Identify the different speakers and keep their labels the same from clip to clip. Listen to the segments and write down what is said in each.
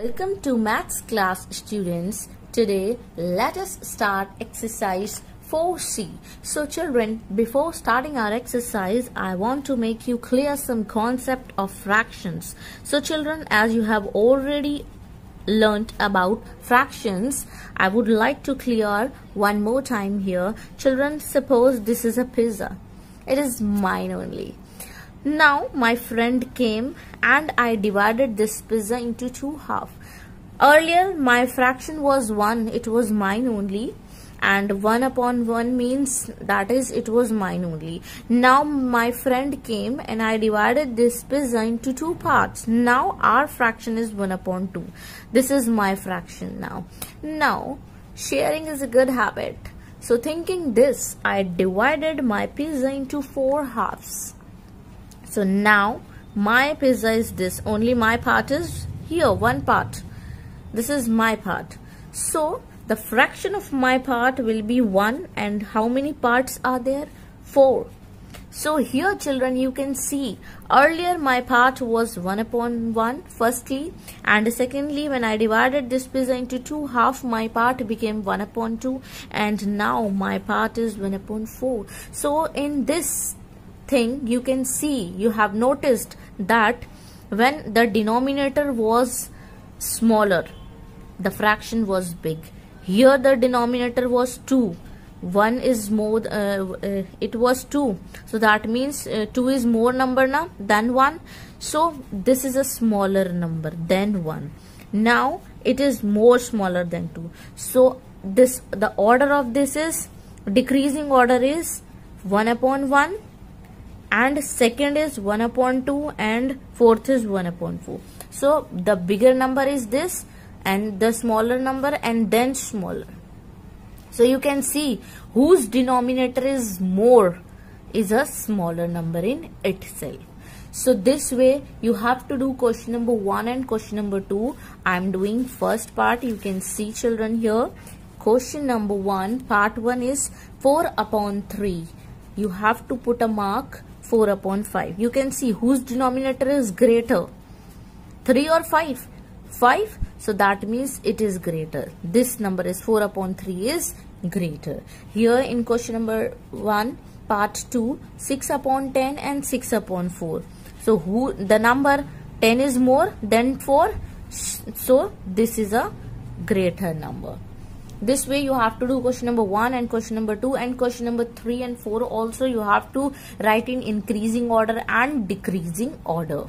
Speaker 1: Welcome to Maths class, students. Today let us start exercise 4C. So children, before starting our exercise, I want to make you clear some concept of fractions. So children, as you have already learnt about fractions, I would like to clear one more time here. Children, suppose this is a pizza. It is mine only. Now my friend came and I divided this pizza into two halves. Earlier my fraction was 1, it was mine only, and 1 upon 1 means that is it was mine only. Now my friend came and I divided this pizza into two parts. Now our fraction is 1 upon 2. This is my fraction now. Now sharing is a good habit. So thinking this, I divided my pizza into 4 halves. So now my pizza is this, only my part is here, one part. This is my part. So the fraction of my part will be 1, and how many parts are there? 4. So here children, you can see earlier my part was 1 upon 1 firstly, and secondly when I divided this pizza into two halves, my part became 1 upon 2, and now my part is 1 upon 4. So in this thing you can see, you have noticed that when the denominator was smaller, the fraction was big. Here the denominator was 2, 1 is more, it was 2, so that means 2 is more number now than 1. So this is a smaller number than 1. Now it is more smaller than 2. So this, the order of this is, decreasing order is 1 upon 1, and second is 1 upon 2, and fourth is 1 upon 4. So the bigger number is this, and the smaller number, and then smaller. So you can see whose denominator is more is a smaller number in itself. So this way you have to do question number 1 and question number 2. I am doing first part. You can see children here. Question number 1, part 1 is 4 upon 3. You have to put a mark 4 upon 5. You can see whose denominator is greater, 3 or 5? 5. So that means it is greater. This number is 4 upon 3 is greater. Here in question number 1, part 2, 6 upon 10 and 6 upon 4. So who the number 10 is more than 4? So this is a greater number. This way you have to do question number 1 and question number 2, and question number 3 and 4 also you have to write in increasing order and decreasing order.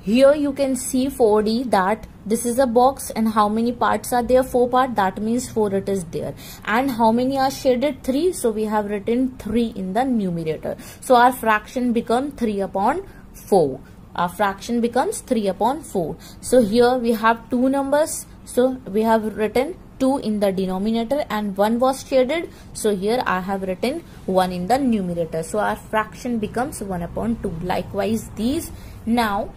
Speaker 1: Here you can see 4D, that this is a box, and how many parts are there? 4 parts, that means 4 it is there. And how many are shaded? 3, so we have written 3 in the numerator. So our fraction becomes 3 upon 4. Our fraction becomes 3 upon 4. So here we have two numbers, so we have written 2 in the denominator and 1 was shaded, so here I have written 1 in the numerator. So our fraction becomes 1 upon 2. Likewise these. Now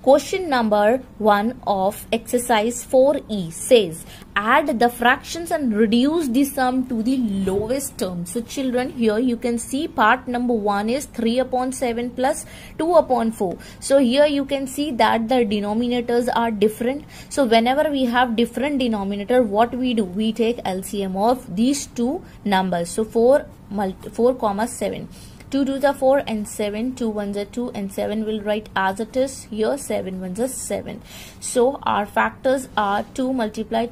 Speaker 1: question number 1 of exercise 4E says add the fractions and reduce the sum to the lowest term. So children, here you can see part number 1 is 3 upon 7 plus 2 upon 4. So here you can see that the denominators are different. So whenever we have different denominator, what we do? We take LCM of these two numbers. So 4 comma 7. 2 2s are 4 and 7, 2 1s are 2 and 7 will write as it is here, 7 1s are 7. So our factors are 2 multiply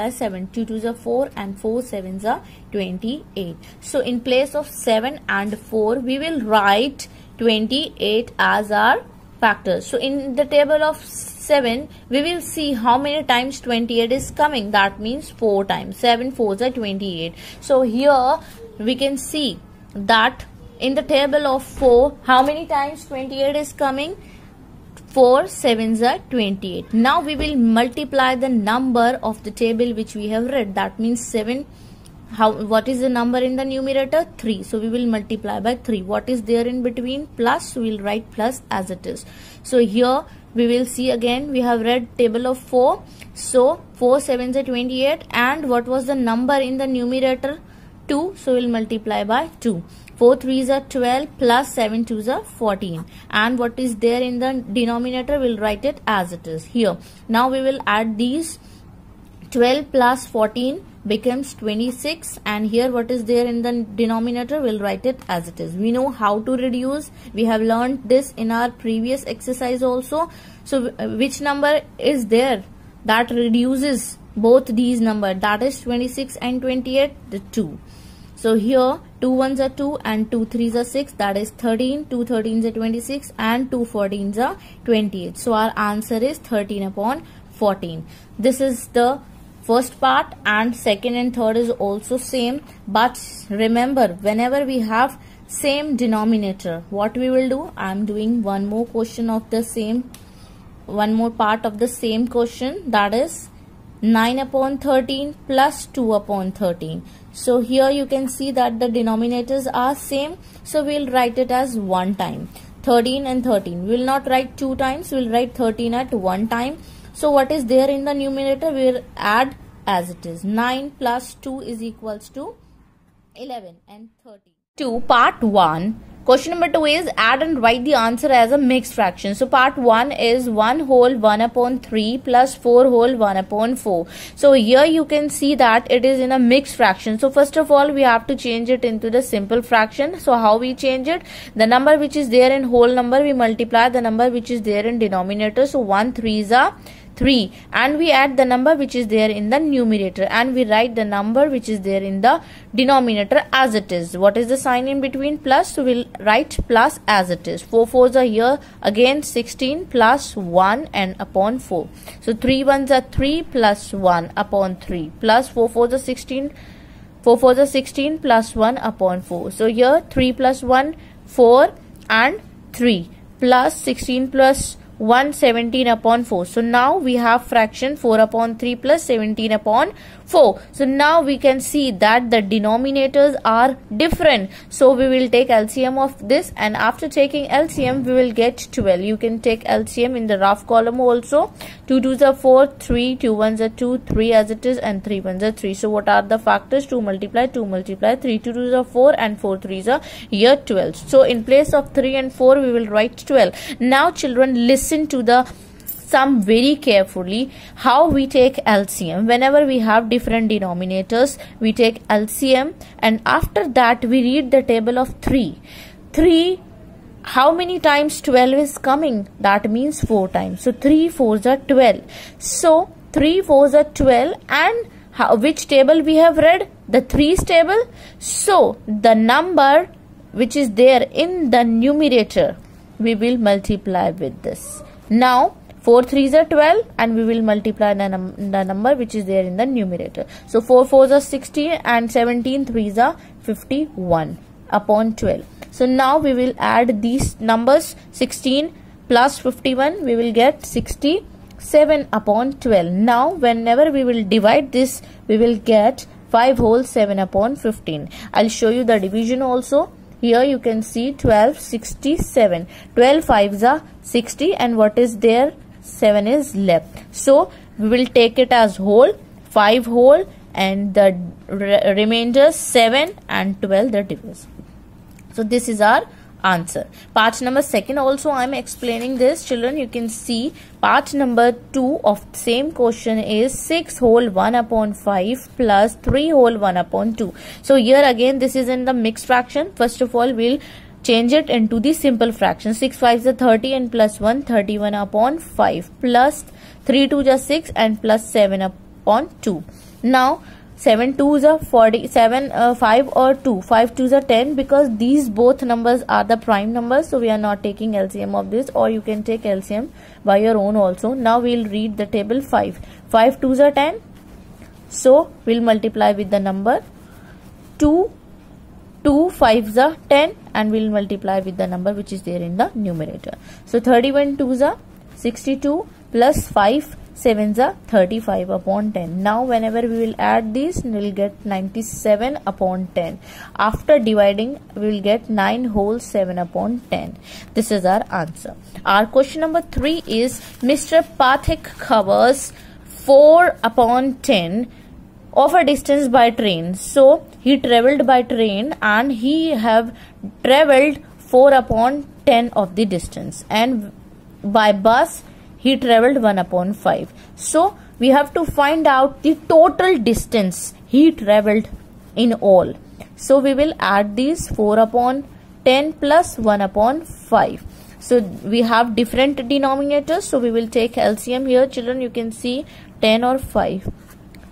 Speaker 1: 7, 2 2s are 4 and 4 7s are 28. So in place of 7 and 4 we will write 28 as our factors. So in the table of 7 we will see how many times 28 is coming. That means 4 times. 7 4s are 28. So here we can see that in the table of 4, how many times 28 is coming? 4 7s are 28. Now we will multiply the number of the table which we have read. That means 7. What is the number in the numerator? 3. So we will multiply by 3. What is there in between? Plus. We will write plus as it is. So here we will see again, we have read table of 4. So 4 7s are 28, and what was the number in the numerator? 2, so we'll multiply by 2. 4 3s are 12 plus 7 2s are 14. And what is there in the denominator, we'll write it as it is here. Now we will add these. 12 plus 14 becomes 26, and here what is there in the denominator, we'll write it as it is. We know how to reduce. We have learned this in our previous exercise also. So which number is there that reduces both these numbers, that is 26 and 28, the 2. So here 2 1s are 2 and 2 3s are 6, that is 13, 2 13s are 26 and 2 14s are 28. So our answer is 13 upon 14. This is the first part, and second and third is also same. But remember, whenever we have same denominator, what we will do, I am doing one more question of the same, one more part of the same question, that is 9 upon 13 plus 2 upon 13. So here you can see that the denominators are same, so we'll write it as one time. 13 and 13, we will not write two times, we'll write 13 at one time. So what is there in the numerator, we will add as it is. 9 plus 2 is equals to 11 and 13. To part 1. Question number 2 is add and write the answer as a mixed fraction. So part 1 is 1 whole 1 upon 3 plus 4 whole 1 upon 4. So here you can see that it is in a mixed fraction. So first of all we have to change it into the simple fraction. So how we change it? The number which is there in whole number, we multiply the number which is there in denominator. So 1 3s are 3, and we add the number which is there in the numerator, and we write the number which is there in the denominator as it is. What is the sign in between? Plus. So we'll write plus as it is. 4 4s are here, again 16 plus 1 and upon 4. So 3 1s are 3 plus 1 upon 3 plus 4 4s are 16. 4 4s are 16 plus 1 upon 4. So here 3 plus 1 4 and 3 plus 16 plus 1 17 upon 4. So now we have fraction 4 upon 3 plus 17 upon 4. So now we can see that the denominators are different. So we will take LCM of this, and after taking LCM we will get 12. You can take LCM in the rough column also. 2 2s are 4, 3, 2 1s are 2, 3 as it is, and 3 1s are 3. So what are the factors? 2 multiply 2 multiply 3, 2 2s are 4 and 4 3s are here 12. So in place of 3 and 4 we will write 12. Now children, listen to the sum very carefully. How we take LCM? Whenever we have different denominators, we take LCM, and after that we read the table of 3. 3, how many times 12 is coming? That means 4 times. So 3 4s are 12. So 3 4s are 12, and which table we have read? The 3's table. So the number which is there in the numerator, we will multiply with this. Now 4 3s are 12, and we will multiply the number which is there in the numerator. So 4 4s are 16 and 17 3s are 51 upon 12. So now we will add these numbers. 16 plus 51, we will get 67 upon 12. Now whenever we will divide this, we will get 5 whole 7 upon 15. I'll show you the division also. Here you can see 12 67. 12 5s are 60, and what is there? 7 is left. So we will take it as whole, 5 whole, and the remainder 7 and 12 the division. So this is our answer. Part number 2 also I am explaining this. Children, you can see part number 2 of same question is 6 whole 1 upon 5 plus 3 whole 1 upon 2. So here again this is in the mixed fraction. First of all we'll change it into the simple fraction. 6 5s are 30 and plus 1 31 upon 5 plus 3 2s are 6 and plus 7 upon 2. Now 7 2s are 47, 5 or 2. 5 2s are 10, because these both numbers are the prime numbers. So we are not taking LCM of this, or you can take LCM by your own also. Now we will read the table 5. 5 2s are 10. So we will multiply with the number 2. 2 5s are 10, and we will multiply with the number which is there in the numerator. So 31 2s are 62 plus 5 7s are 35 upon 10. Now whenever we will add these, we will get 97 upon 10. After dividing, we will get 9 whole 7 upon 10. This is our answer. Our question number 3 is Mr. Pathik covers 4 upon 10 of a distance by train. So he traveled by train and he have traveled 4/10 of the distance, and by bus he traveled 1/5. So we have to find out the total distance he traveled in all. So we will add these 4/10 plus 1/5. So we have different denominators, so we will take LCM here. Children, you can see 10 or 5.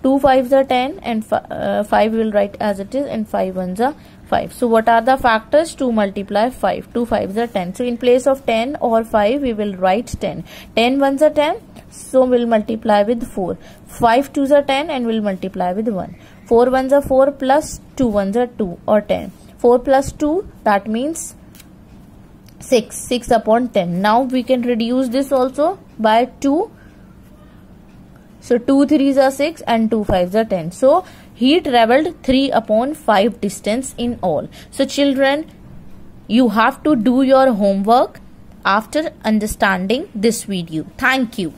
Speaker 1: 2 5s are 10 and 5 will write as it is, and 5 1s are 5. So what are the factors? 2 multiply 5. 2 5s are 10. So in place of 10 or 5 we will write 10. 10 1s are 10, so we'll multiply with 4. 5 2s are 10 and we'll multiply with 1. 4 1s are 4 plus 2 1s are 2 or 10. 4 plus 2, that means 6. 6/10. Now we can reduce this also by 2. So 2 3s are 6 and 2 5s are 10. So he traveled 3/5 distance in all. So children, you have to do your homework after understanding this video. Thank you.